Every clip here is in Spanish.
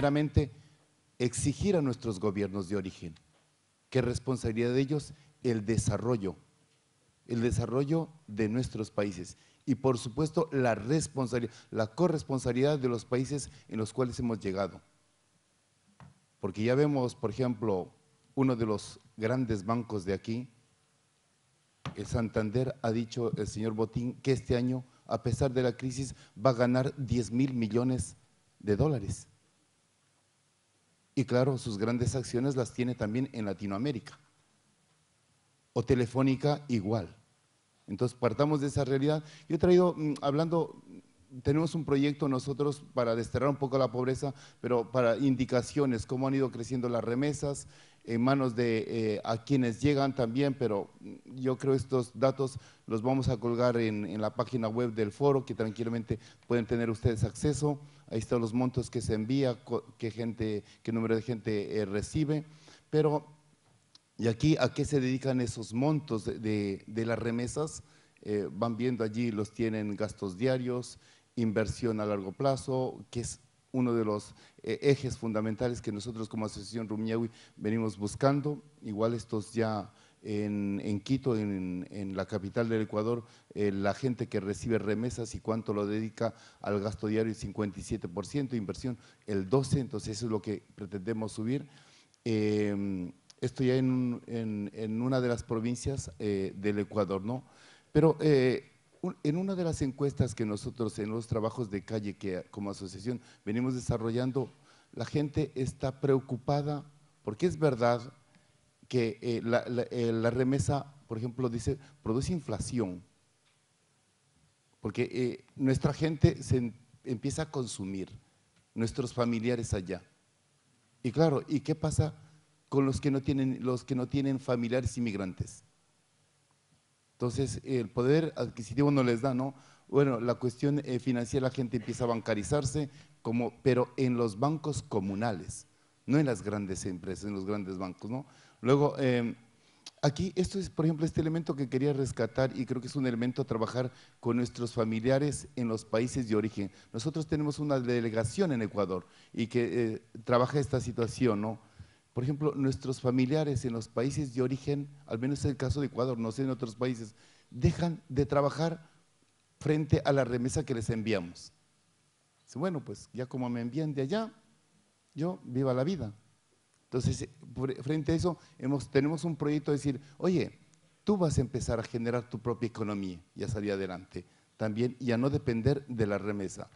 primeramente exigir a nuestros gobiernos de origen que responsabilidad de ellos el desarrollo de nuestros países y por supuesto la responsabilidad, la corresponsabilidad de los países en los cuales hemos llegado. Porque ya vemos, por ejemplo, uno de los grandes bancos de aquí, el Santander, ha dicho el señor Botín que este año, a pesar de la crisis, va a ganar 10.000 millones de dólares. Y claro, sus grandes acciones las tiene también en Latinoamérica. O Telefónica igual. Entonces, partamos de esa realidad. Yo he traído, hablando, tenemos un proyecto nosotros para desterrar un poco la pobreza, pero para indicaciones, cómo han ido creciendo las remesas, en manos de a quienes llegan también, pero yo creo estos datos los vamos a colgar en la página web del foro, que tranquilamente pueden tener ustedes acceso. Ahí están los montos que se envía, qué número de gente recibe, pero… Y aquí, ¿a qué se dedican esos montos de las remesas? Van viendo allí, los tienen gastos diarios, inversión a largo plazo, que es uno de los ejes fundamentales que nosotros como Asociación Rumiñahui venimos buscando. Igual estos ya en Quito, en la capital del Ecuador, la gente que recibe remesas y cuánto lo dedica al gasto diario, el 57%, inversión el 12%, entonces eso es lo que pretendemos subir. Esto ya en una de las provincias del Ecuador, ¿no? Pero en una de las encuestas que nosotros en los trabajos de calle que como asociación venimos desarrollando, la gente está preocupada porque es verdad que la remesa, por ejemplo, dice, produce inflación, porque nuestra gente se empieza a consumir, nuestros familiares allá. Y claro, ¿y qué pasa con los que no tienen familiares inmigrantes? Entonces, el poder adquisitivo no les da, ¿no? Bueno, la cuestión financiera, la gente empieza a bancarizarse, pero en los bancos comunales, no en las grandes empresas, en los grandes bancos, ¿no? Luego, aquí, esto es, por ejemplo, este elemento que quería rescatar y creo que es un elemento a trabajar con nuestros familiares en los países de origen. Nosotros tenemos una delegación en Ecuador y que trabaja esta situación, ¿no? Por ejemplo, nuestros familiares en los países de origen, al menos en el caso de Ecuador, no sé en otros países, dejan de trabajar frente a la remesa que les enviamos. Bueno, pues ya como me envían de allá, yo viva la vida. Entonces, frente a eso, tenemos un proyecto de decir, oye, tú vas a empezar a generar tu propia economía y a salir adelante también y a no depender de la remesa.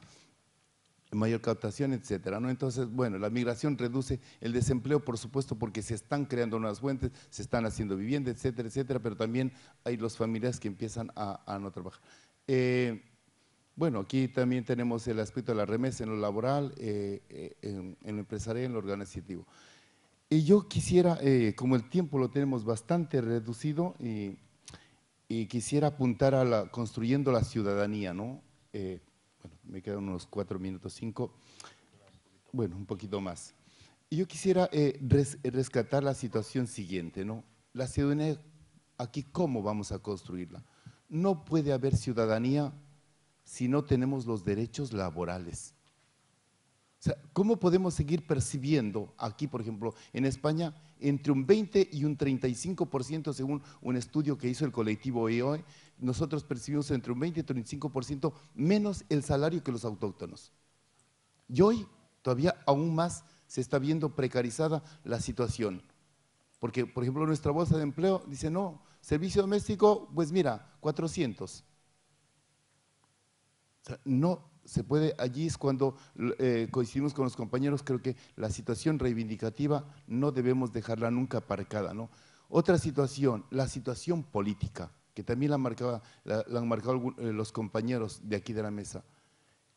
Mayor captación, etcétera, ¿no? Entonces, bueno, la migración reduce el desempleo, por supuesto, porque se están creando nuevas fuentes, se están haciendo vivienda, etcétera, etcétera, pero también hay los familiares que empiezan a no trabajar. Bueno, aquí también tenemos el aspecto de la remesa en lo laboral, en lo empresarial, en lo organizativo. Y yo quisiera, como el tiempo lo tenemos bastante reducido, y quisiera apuntar a construyendo la ciudadanía, ¿no? Bueno, me quedan unos 4 minutos, 5, bueno, un poquito más. Y yo quisiera rescatar la situación siguiente, ¿no? La ciudadanía, aquí, ¿cómo vamos a construirla? No puede haber ciudadanía si no tenemos los derechos laborales. O sea, ¿cómo podemos seguir percibiendo aquí, por ejemplo, en España, entre un 20 y un 35%, según un estudio que hizo el colectivo EOE, nosotros percibimos entre un 20 y 35% menos el salario que los autóctonos? Y hoy todavía aún más se está viendo precarizada la situación. Porque, por ejemplo, nuestra bolsa de empleo dice, no, servicio doméstico, pues mira, 400. O sea, no se puede, allí es cuando coincidimos con los compañeros, creo que la situación reivindicativa no debemos dejarla nunca aparcada, ¿no? Otra situación, la situación política, que también la han marcado los compañeros de aquí de la mesa.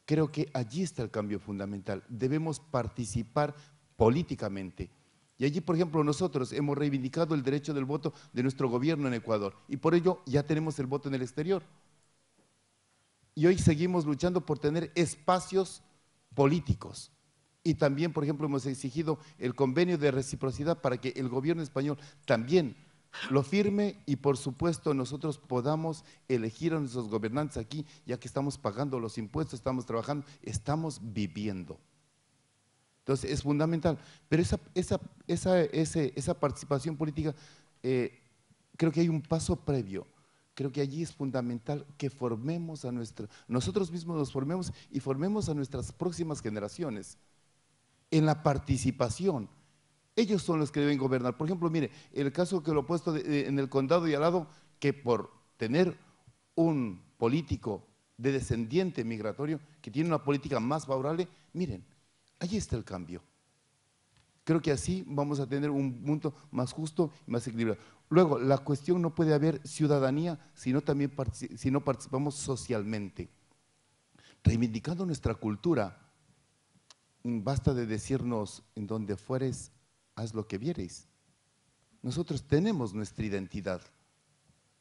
Creo que allí está el cambio fundamental, debemos participar políticamente. Y allí, por ejemplo, nosotros hemos reivindicado el derecho del voto de nuestro gobierno en Ecuador y por ello ya tenemos el voto en el exterior. Y hoy seguimos luchando por tener espacios políticos. Y también, por ejemplo, hemos exigido el convenio de reciprocidad para que el gobierno español también lo firme y, por supuesto, nosotros podamos elegir a nuestros gobernantes aquí, ya que estamos pagando los impuestos, estamos trabajando, estamos viviendo. Entonces es fundamental, pero esa participación política, creo que hay un paso previo. Creo que allí es fundamental que formemos nosotros mismos nos formemos y formemos a nuestras próximas generaciones en la participación. Ellos son los que deben gobernar. Por ejemplo, mire, el caso que lo he puesto en el condado y al lado, que por tener un político de descendiente migratorio, que tiene una política más favorable, miren, allí está el cambio. Creo que así vamos a tener un mundo más justo y más equilibrado. Luego, la cuestión no puede haber ciudadanía si no participamos socialmente. Reivindicando nuestra cultura, basta de decirnos en donde fueres, haz lo que vieres. Nosotros tenemos nuestra identidad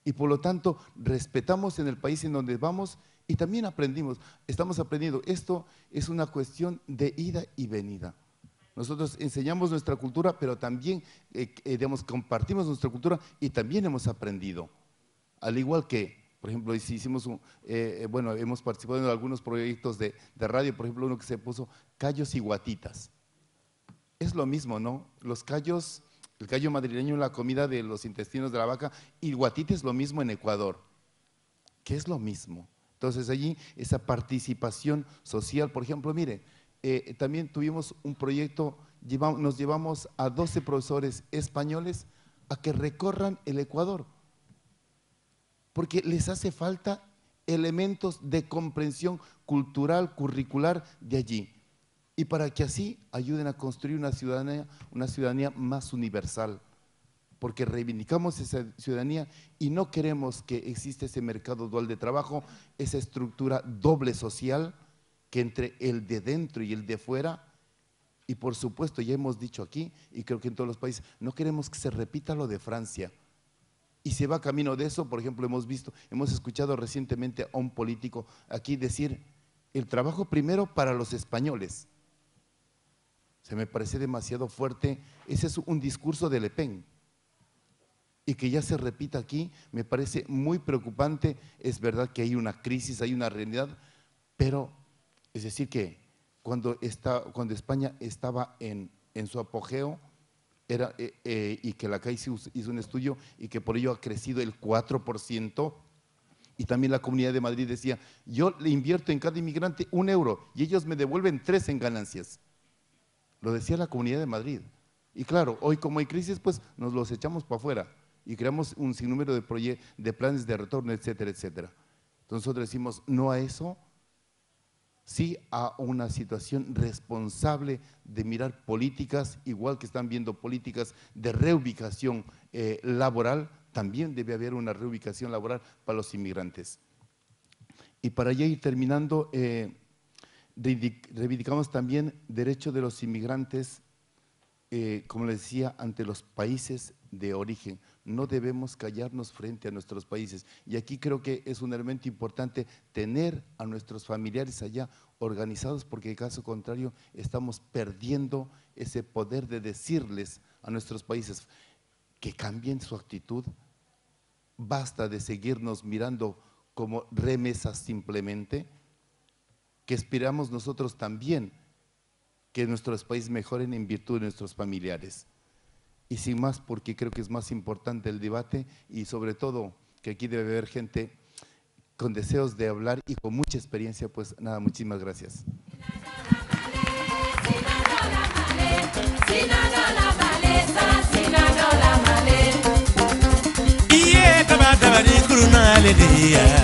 y por lo tanto respetamos en el país en donde vamos y también estamos aprendiendo. Esto es una cuestión de ida y venida. Nosotros enseñamos nuestra cultura, pero también compartimos nuestra cultura y también hemos aprendido. Al igual que, por ejemplo, si hicimos hemos participado en algunos proyectos de radio, por ejemplo, uno que se puso callos y guatitas. Es lo mismo, ¿no? Los callos, el callo madrileño, la comida de los intestinos de la vaca, y guatita es lo mismo en Ecuador, que es lo mismo. Entonces allí esa participación social, por ejemplo, mire, también tuvimos un proyecto, nos llevamos a 12 profesores españoles a que recorran el Ecuador, porque les hace falta elementos de comprensión cultural, curricular de allí, y para que así ayuden a construir una ciudadanía más universal, porque reivindicamos esa ciudadanía y no queremos que exista ese mercado dual de trabajo, esa estructura doble social, que entre el de dentro y el de fuera, y por supuesto ya hemos dicho aquí, y creo que en todos los países, no queremos que se repita lo de Francia, y se va camino de eso. Por ejemplo, hemos escuchado recientemente a un político aquí decir, el trabajo primero para los españoles. Se me parece demasiado fuerte, ese es un discurso de Le Pen, y que ya se repita aquí, me parece muy preocupante. Es verdad que hay una crisis, hay una realidad, pero es decir que cuando España estaba en su apogeo, y que la CAI hizo un estudio y que por ello ha crecido el 4%, y también la Comunidad de Madrid decía, yo le invierto en cada inmigrante 1 euro y ellos me devuelven 3 en ganancias. Lo decía la Comunidad de Madrid. Y claro, hoy como hay crisis, pues nos los echamos para afuera y creamos un sinnúmero de planes de retorno, etcétera, etcétera. Entonces nosotros decimos no a eso, sí a una situación responsable de mirar políticas, igual que están viendo políticas de reubicación laboral, también debe haber una reubicación laboral para los inmigrantes. Y para ya ir terminando, reivindicamos también derecho de los inmigrantes, como les decía, ante los países de origen. No debemos callarnos frente a nuestros países. Y aquí creo que es un elemento importante tener a nuestros familiares allá organizados, porque en caso contrario estamos perdiendo ese poder de decirles a nuestros países que cambien su actitud. Basta de seguirnos mirando como remesas simplemente, que esperamos nosotros también que nuestros países mejoren en virtud de nuestros familiares. Y sin más, porque creo que es más importante el debate y sobre todo que aquí debe haber gente con deseos de hablar y con mucha experiencia. Pues nada, muchísimas gracias. Yeah.